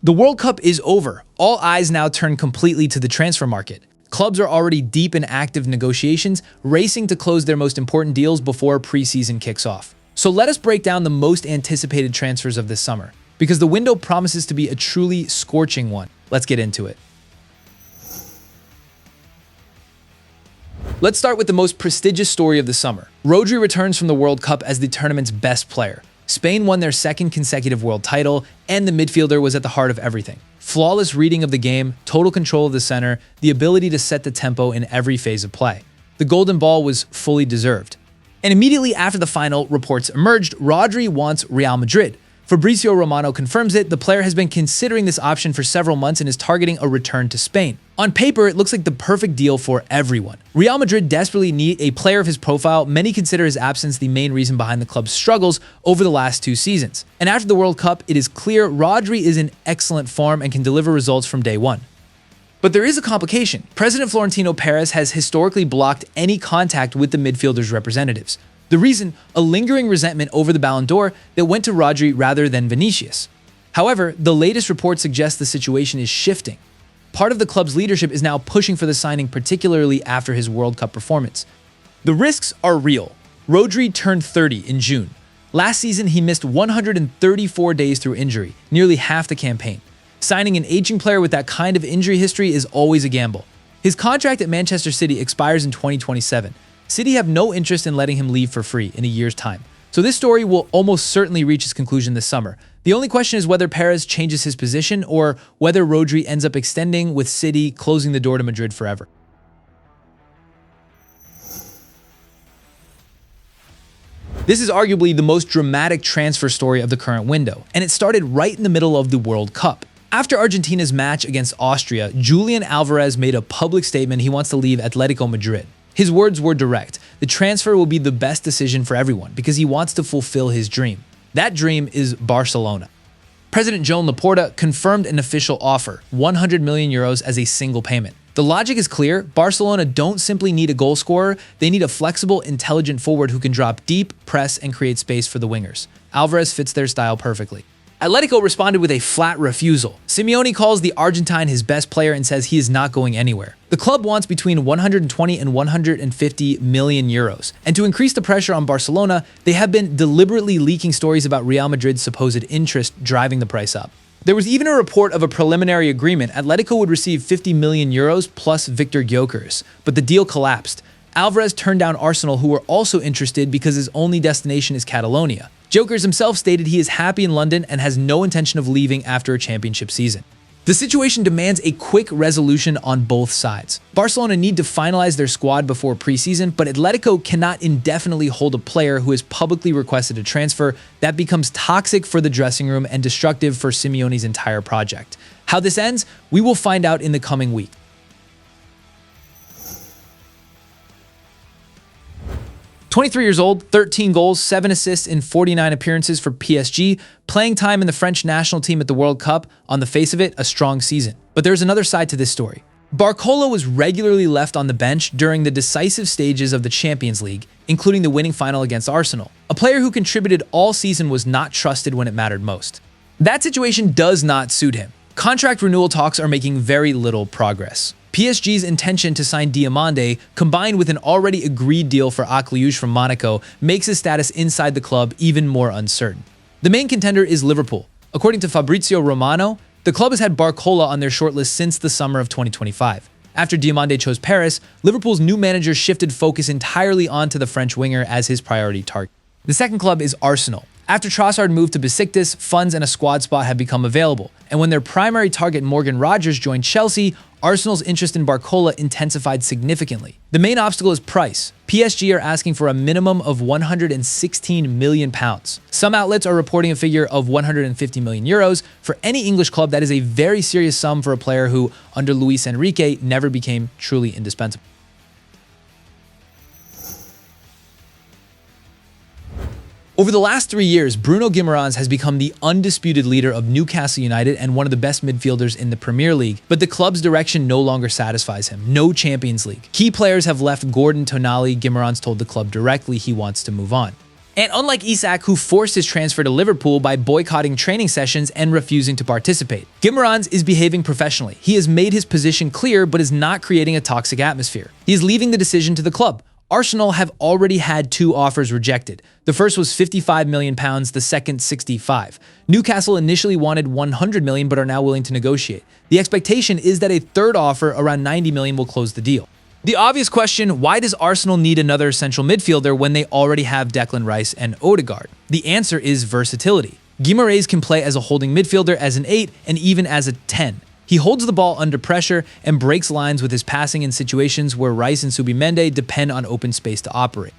The World Cup is over. All eyes now turn completely to the transfer market. Clubs are already deep in active negotiations, racing to close their most important deals before preseason kicks off. So let us break down the most anticipated transfers of this summer, because the window promises to be a truly scorching one. Let's get into it. Let's start with the most prestigious story of the summer. Rodri returns from the World Cup as the tournament's best player. Spain won their second consecutive world title, and the midfielder was at the heart of everything. Flawless reading of the game, total control of the center, the ability to set the tempo in every phase of play. The golden ball was fully deserved. And immediately after the final, reports emerged, Rodri wants Real Madrid. Fabrizio Romano confirms it. The player has been considering this option for several months and is targeting a return to Spain. On paper, it looks like the perfect deal for everyone. Real Madrid desperately need a player of his profile. Many consider his absence the main reason behind the club's struggles over the last 2 seasons. And after the World Cup, it is clear Rodri is in excellent form and can deliver results from day one. But there is a complication. President Florentino Pérez has historically blocked any contact with the midfielder's representatives. The reason, a lingering resentment over the Ballon d'Or that went to Rodri rather than Vinicius. However, the latest report suggests the situation is shifting. Part of the club's leadership is now pushing for the signing, particularly after his World Cup performance. The risks are real. Rodri turned 30 in June. Last season, he missed 134 days through injury, nearly half the campaign. Signing an aging player with that kind of injury history is always a gamble. His contract at Manchester City expires in 2027. City have no interest in letting him leave for free in a year's time. So this story will almost certainly reach its conclusion this summer. The only question is whether Perez changes his position or whether Rodri ends up extending with City, closing the door to Madrid forever. This is arguably the most dramatic transfer story of the current window, and it started right in the middle of the World Cup. After Argentina's match against Austria, Julian Alvarez made a public statement he wants to leave Atletico Madrid. His words were direct. The transfer will be the best decision for everyone because he wants to fulfill his dream. That dream is Barcelona. President Joan Laporta confirmed an official offer, 100 million euros as a single payment. The logic is clear. Barcelona don't simply need a goal scorer. They need a flexible, intelligent forward who can drop deep, press, and create space for the wingers. Alvarez fits their style perfectly. Atletico responded with a flat refusal. Simeone calls the Argentine his best player and says he is not going anywhere. The club wants between 120 and 150 million euros. And to increase the pressure on Barcelona, they have been deliberately leaking stories about Real Madrid's supposed interest driving the price up. There was even a report of a preliminary agreement. Atletico would receive 50 million euros plus Victor Gyökeres, but the deal collapsed. Alvarez turned down Arsenal, who were also interested because his only destination is Catalonia. Gyökeres himself stated he is happy in London and has no intention of leaving after a championship season. The situation demands a quick resolution on both sides. Barcelona need to finalize their squad before preseason, but Atletico cannot indefinitely hold a player who has publicly requested a transfer. That becomes toxic for the dressing room and destructive for Simeone's entire project. How this ends, we will find out in the coming week. "23 years old, 13 goals, 7 assists in 49 appearances for PSG, playing time in the French national team at the World Cup. On the face of it, a strong season. But there's another side to this story. Barcola was regularly left on the bench during the decisive stages of the Champions League, including the winning final against Arsenal. A player who contributed all season was not trusted when it mattered most. That situation does not suit him. Contract renewal talks are making very little progress. PSG's intention to sign Diamande, combined with an already agreed deal for Akliouche from Monaco, makes his status inside the club even more uncertain. The main contender is Liverpool. According to Fabrizio Romano, the club has had Barcola on their shortlist since the summer of 2025. After Diamande chose Paris, Liverpool's new manager shifted focus entirely onto the French winger as his priority target. The second club is Arsenal. After Trossard moved to Besiktas, funds and a squad spot have become available. And when their primary target Morgan Rogers joined Chelsea, Arsenal's interest in Barcola intensified significantly. The main obstacle is price. PSG are asking for a minimum of £116 million. Some outlets are reporting a figure of 150 million euros. For any English club, that is a very serious sum for a player who, under Luis Enrique, never became truly indispensable. Over the last 3 years, Bruno Guimarães has become the undisputed leader of Newcastle United and one of the best midfielders in the Premier League, but the club's direction no longer satisfies him. No Champions League. Key players have left. Gordon, Tonali. Guimarães told the club directly he wants to move on. And unlike Isak, who forced his transfer to Liverpool by boycotting training sessions and refusing to participate, Guimarães is behaving professionally. He has made his position clear but is not creating a toxic atmosphere. He is leaving the decision to the club. Arsenal have already had 2 offers rejected. The first was £55 million, the second 65. Newcastle initially wanted 100 million but are now willing to negotiate. The expectation is that a third offer around 90 million will close the deal. The obvious question, why does Arsenal need another central midfielder when they already have Declan Rice and Odegaard? The answer is versatility. Guimarães can play as a holding midfielder, as an 8, and even as a 10. He holds the ball under pressure and breaks lines with his passing in situations where Rice and Zubimendi depend on open space to operate.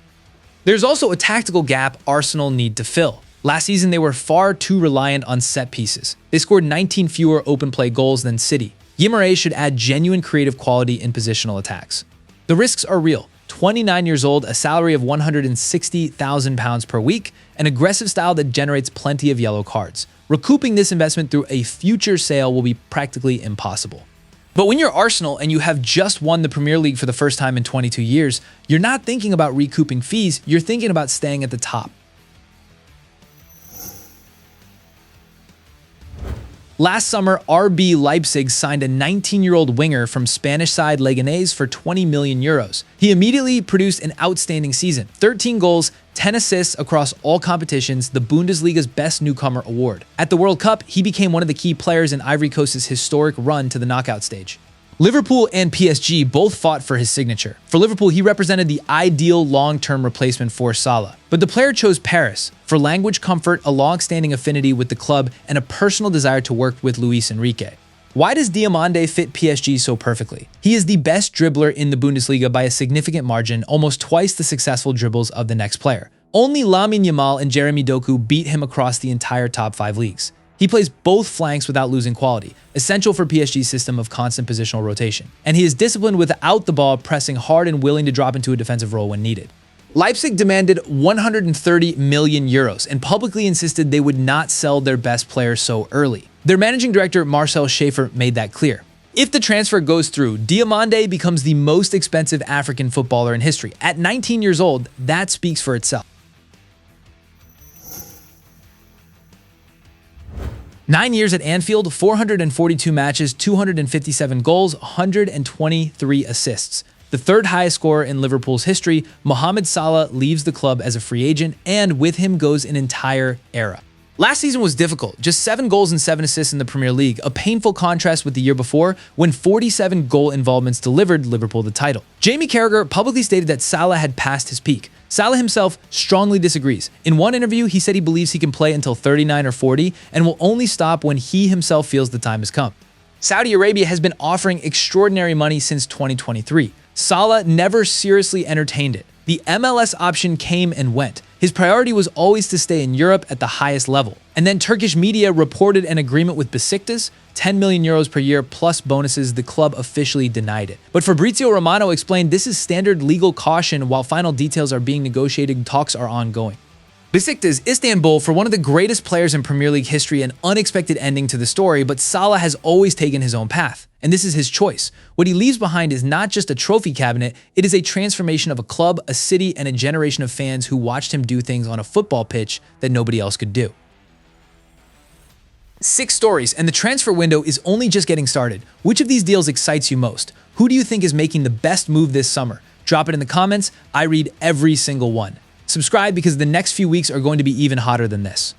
There's also a tactical gap Arsenal need to fill. Last season, they were far too reliant on set pieces. They scored 19 fewer open play goals than City. Guimarães should add genuine creative quality in positional attacks. The risks are real. 29 years old, a salary of £160,000 per week, an aggressive style that generates plenty of yellow cards. Recouping this investment through a future sale will be practically impossible. But when you're Arsenal and you have just won the Premier League for the first time in 22 years, you're not thinking about recouping fees, you're thinking about staying at the top. Last summer, RB Leipzig signed a 19-year-old winger from Spanish side Leganés for €20 million. He immediately produced an outstanding season. 13 goals, 10 assists across all competitions, the Bundesliga's Best Newcomer award. At the World Cup, he became one of the key players in Ivory Coast's historic run to the knockout stage. Liverpool and PSG both fought for his signature. For Liverpool, he represented the ideal long-term replacement for Salah. But the player chose Paris for language comfort, a long-standing affinity with the club, and a personal desire to work with Luis Enrique. Why does Diamande fit PSG so perfectly? He is the best dribbler in the Bundesliga by a significant margin, almost twice the successful dribbles of the next player. Only Lamine Yamal and Jeremy Doku beat him across the entire top 5 leagues. He plays both flanks without losing quality, essential for PSG's system of constant positional rotation. And he is disciplined without the ball, pressing hard and willing to drop into a defensive role when needed. Leipzig demanded €130 million and publicly insisted they would not sell their best player so early. Their managing director, Marcel Schaefer, made that clear. If the transfer goes through, Diamande becomes the most expensive African footballer in history. At 19 years old, that speaks for itself. 9 years at Anfield, 442 matches, 257 goals, 123 assists. The third highest scorer in Liverpool's history, Mohamed Salah leaves the club as a free agent, and with him goes an entire era. Last season was difficult, just 7 goals and 7 assists in the Premier League, a painful contrast with the year before when 47 goal involvements delivered Liverpool the title. Jamie Carragher publicly stated that Salah had passed his peak. Salah himself strongly disagrees. In one interview, he said he believes he can play until 39 or 40 and will only stop when he himself feels the time has come. Saudi Arabia has been offering extraordinary money since 2023. Salah never seriously entertained it. The MLS option came and went. His priority was always to stay in Europe at the highest level. And then Turkish media reported an agreement with Besiktas, €10 million per year plus bonuses. The club officially denied it. But Fabrizio Romano explained this is standard legal caution while final details are being negotiated and talks are ongoing. Besiktas, Istanbul, for one of the greatest players in Premier League history, an unexpected ending to the story, but Salah has always taken his own path. And this is his choice. What he leaves behind is not just a trophy cabinet, it is a transformation of a club, a city, and a generation of fans who watched him do things on a football pitch that nobody else could do. 6 stories, and the transfer window is only just getting started. Which of these deals excites you most? Who do you think is making the best move this summer? Drop it in the comments. I read every single one. Subscribe because the next few weeks are going to be even hotter than this.